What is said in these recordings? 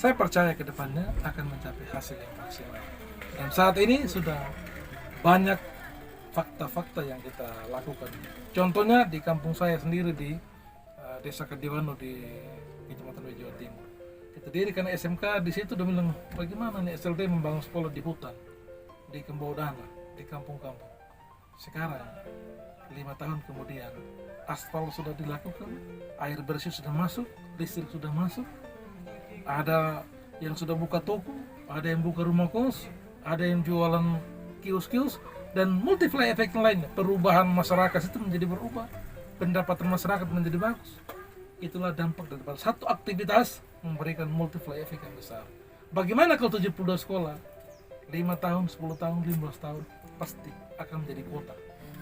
saya percaya ke depannya akan mencapai hasil yang maksimal. Dan saat ini sudah banyak fakta-fakta yang kita lakukan. Contohnya di kampung saya sendiri di Desa Kadiwano di Kecamatan Jawa Timur. Kita dirikan SMK di situ, udah bilang bagaimana nih SLT membangun sekolah di hutan, di Kembodana, di kampung-kampung. Sekarang 5 tahun kemudian aspal sudah dilakukan, air bersih sudah masuk, listrik sudah masuk, ada yang sudah buka toko, ada yang buka rumah kos, ada yang jualan kios-kios, dan multiply efek lainnya. Perubahan masyarakat itu menjadi berubah, pendapatan masyarakat menjadi bagus. Itulah dampak daripada satu aktivitas memberikan multiply efek yang besar. Bagaimana kalau 72 sekolah 5 tahun, 10 tahun, 15 tahun pasti akan menjadi kota.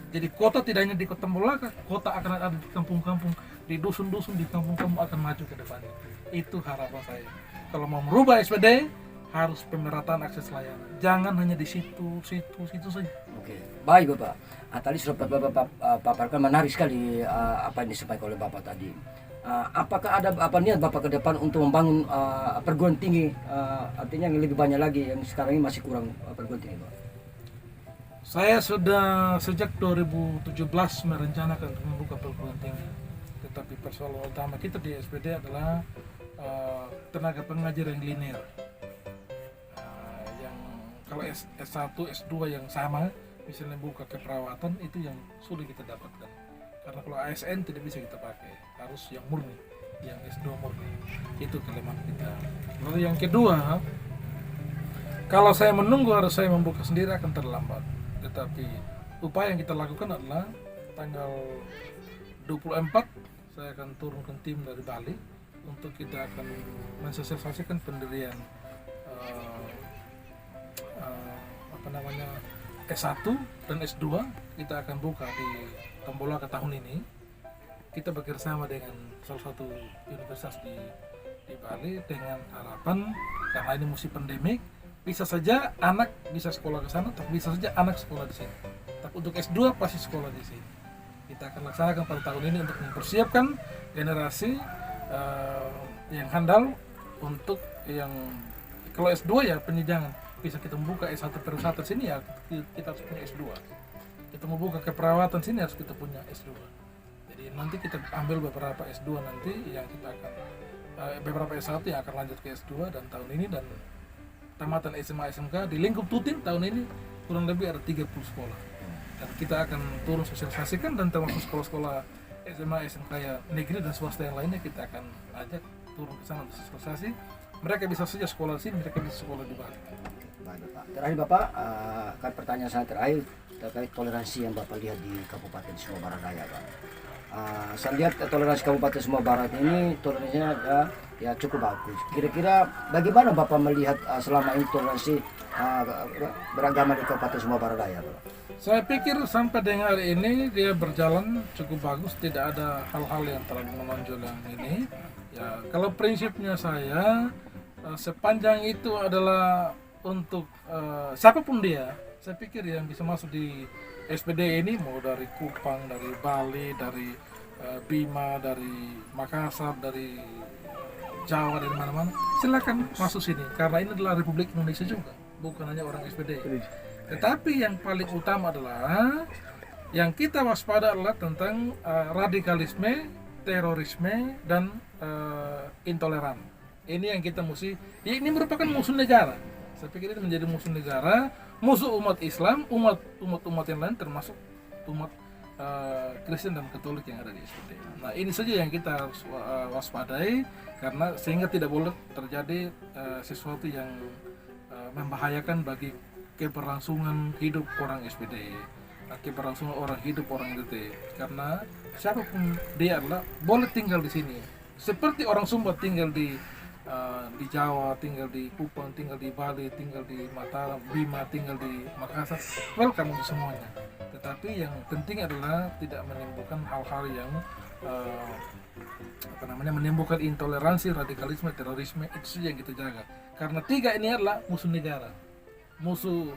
Jadi kota tidak hanya di Kota Tembolaka, kota akan ada di kampung-kampung, di dusun-dusun, di kampung-kampung akan maju ke depannya. Itu harapan saya. Kalau mau merubah SPD, harus pemerataan akses layanan. Jangan hanya di situ saja. Oke, baik Bapak. Tadi sudah Bapak paparkan, menarik sekali apa yang disampaikan oleh Bapak tadi. Apakah ada niat Bapak ke depan untuk membangun perguruan tinggi, artinya yang lebih banyak lagi, yang sekarang ini masih kurang perguruan tinggi, Pak? Saya sudah sejak 2017 merencanakan untuk membuka perguruan tinggi. Tetapi persoalan utama kita di SPD adalah tenaga pengajar yang linear. Yang kalau S1, S2 yang sama, misalnya buka keperawatan, itu yang sulit kita dapatkan. Karena kalau ASN tidak bisa kita pakai, harus yang murni, yang S2 murni. Itu kelemahan kita. Lalu yang kedua, kalau saya menunggu harus saya membuka sendiri akan terlambat. Tetapi upaya yang kita lakukan adalah tanggal 24 saya akan turunkan tim dari Bali untuk kita akan mensosialisasikan pendirian S1 dan S2 kita akan buka di Tembolaka tahun ini. Kita bekerjasama dengan salah satu universitas di Bali dengan harapan, karena ini musim pandemik, bisa saja anak bisa sekolah ke sana, tapi bisa saja anak sekolah di sini. Tapi untuk S2 pasti sekolah di sini. Kita akan laksanakan pada tahun ini untuk mempersiapkan generasi yang handal untuk yang kalau S2 ya penjenjangan. Bisa kita membuka S1 pariwisata sini ya kita harus punya S2. Kita mau buka keperawatan sini harus kita punya S2. Jadi nanti kita ambil beberapa S2 nanti yang kita akan beberapa S1 yang akan lanjut ke S2 dan tahun ini, dan tamatan SMA SMK di lingkup Tutin tahun ini kurang lebih ada 30 sekolah. Dan kita akan turun sosialisasikan, dan termasuk sekolah-sekolah SMA SMK ya negeri dan swasta yang lainnya kita akan ajak turun ke sana untuk sosialisasi. Mereka bisa saja sekolah di sini, mereka bisa sekolah di Bali. Baik Bapak. Terakhir Bapak, kan pertanyaan saya terakhir terkait toleransi yang Bapak lihat di Kabupaten Sumbawa Barat Daya, Pak. Saya lihat toleransi Kabupaten Sumbawa Barat ini toleransinya ya cukup bagus. Kira-kira bagaimana Bapak melihat selama ini toleransi beragama di Kabupaten Sumbawa Barat Daya, Pak? Saya pikir sampai dengan hari ini dia berjalan cukup bagus, tidak ada hal-hal yang terlalu menonjol yang ini. Ya, kalau prinsipnya saya sepanjang itu adalah untuk siapapun dia, saya pikir yang bisa masuk di SPD ini mau dari Kupang, dari Bali, dari Bima, dari Makassar, dari Jawa, dari mana-mana, silakan masuk sini karena ini adalah Republik Indonesia juga, bukan hanya orang SPD. Tetapi yang paling utama adalah yang kita waspada adalah tentang radikalisme, terorisme, dan intoleran. Ini yang kita mesti, ini merupakan musuh negara. Saya pikir ini menjadi musuh negara, musuh umat Islam, umat yang lain, termasuk umat Kristen dan Katolik yang ada di SPD. Nah ini saja yang kita harus waspadai, karena sehingga tidak boleh terjadi sesuatu yang membahayakan bagi keberlangsungan hidup orang SPD, keberlangsungan orang hidup orang NTT. Karena siapapun dia adalah boleh tinggal di sini, seperti orang Sumba tinggal di Jawa, tinggal di Kupang, tinggal di Bali, tinggal di Mataram, Bima, tinggal di Makassar, welcome untuk semuanya. Tetapi yang penting adalah tidak menimbulkan hal-hal yang menimbulkan intoleransi, radikalisme, terorisme. Itu saja yang kita jaga. Karena tiga ini adalah musuh negara, musuh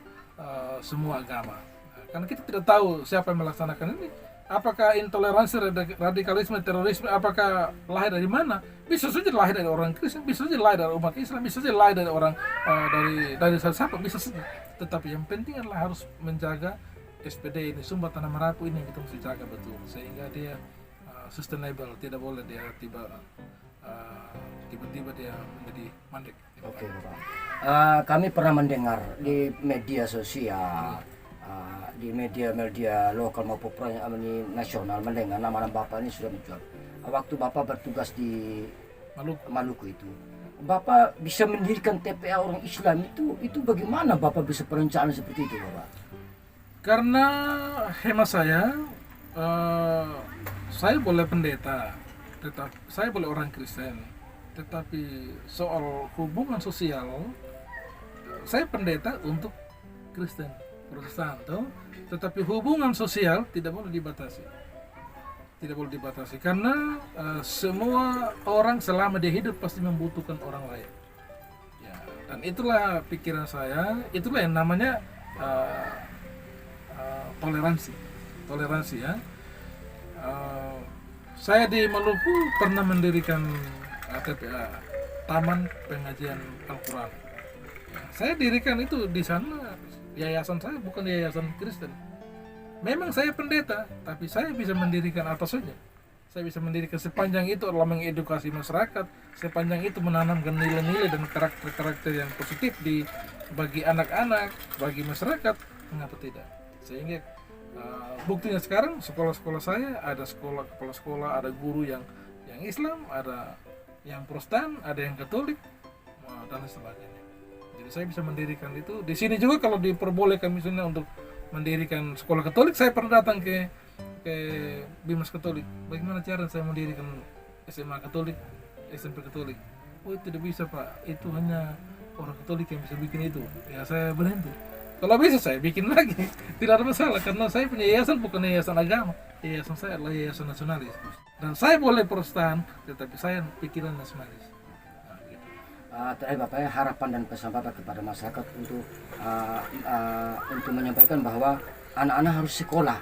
semua agama. Karena kita tidak tahu siapa yang melaksanakan ini, apakah intoleransi, radikalisme, terorisme, apakah lahir dari mana? Bisa saja lahir dari orang Kristen, bisa saja lahir dari umat Islam, bisa saja lahir dari orang dari siapa, bisa saja. Tetapi yang penting adalah harus menjaga SPD ini, Sumba Tanah Merapu ini kita mesti jaga betul sehingga dia sustainable, tidak boleh dia tiba-tiba dia menjadi mandek. Oke, Bapak. Kami pernah mendengar di media sosial, di media lokal maupun nasional mendengar nama Bapak ini sudah muncul. Waktu Bapak bertugas di Maluku itu, Bapak bisa mendirikan TPA orang Islam itu bagaimana Bapak bisa perencanaan seperti itu, Bapak? Karena hemat saya boleh pendeta, tetap saya boleh orang Kristen, tetapi soal hubungan sosial saya pendeta untuk Kristen Protestan, tetapi hubungan sosial tidak boleh dibatasi, karena semua orang selama dia hidup pasti membutuhkan orang lain, ya, dan itulah pikiran saya, itulah yang namanya toleransi ya. Saya di Maluku pernah mendirikan TPA, Taman Pengajian Al-Quran. Saya dirikan itu di sana, yayasan saya bukan yayasan Kristen. Memang saya pendeta, tapi saya bisa mendirikan apa saja. Saya bisa mendirikan sepanjang itu adalah mengedukasi masyarakat, sepanjang itu menanamkan nilai-nilai dan karakter-karakter yang positif bagi anak-anak, bagi masyarakat, mengapa tidak? Sehingga buktinya sekarang sekolah-sekolah saya ada kepala sekolah, ada guru yang Islam, ada yang Protestan, ada yang Katolik, dan sebagainya. Jadi saya bisa mendirikan itu. Di sini juga kalau diperbolehkan misalnya untuk mendirikan sekolah Katolik, saya pernah datang ke Bimas Katolik. Bagaimana cara saya mendirikan SMA Katolik, SMP Katolik? Oh, tidak bisa Pak, itu hanya orang Katolik yang bisa bikin itu. Ya saya berhenti. Kalau bisa saya bikin lagi, tidak ada masalah, karena saya punya yayasan bukan yayasan agama, yayasan saya adalah yayasan nasionalis. Dan saya boleh Protestan, tetapi saya pikiran nasionalis. Terakhir Bapak, harapan dan pesan Bapak kepada masyarakat untuk menyampaikan bahwa anak-anak harus sekolah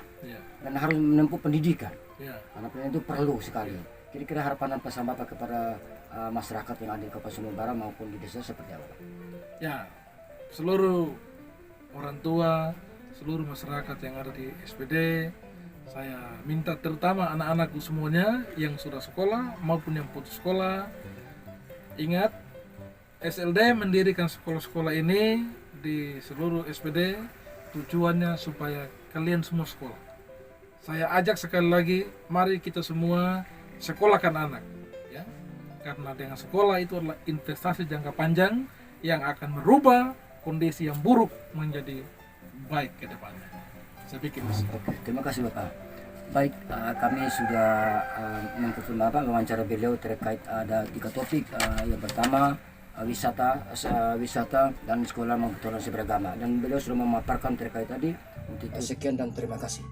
dan harus menempuh pendidikan, karena pendidikan itu perlu sekali. Kira-kira harapan dan pesan Bapak kepada masyarakat yang ada di Kabupaten Sumba Barat maupun di desa seperti apa? Ya, seluruh orang tua, seluruh masyarakat yang ada di SPD, saya minta terutama anak-anakku semuanya yang sudah sekolah maupun yang putus sekolah, ingat SLD mendirikan sekolah-sekolah ini di seluruh SPD tujuannya supaya kalian semua sekolah. Saya ajak sekali lagi, mari kita semua sekolahkan anak, ya, karena dengan sekolah itu adalah investasi jangka panjang yang akan merubah kondisi yang buruk menjadi baik ke depannya. Saya pikir Oke, terima kasih Bapak. Baik, kami sudah mengkonfirmasi wawancara beliau terkait ada 3 topik. Yang pertama wisata dan sekolah toleransi beragama, dan beliau sudah memaparkan terkait tadi. Untuk itu sekian dan terima kasih.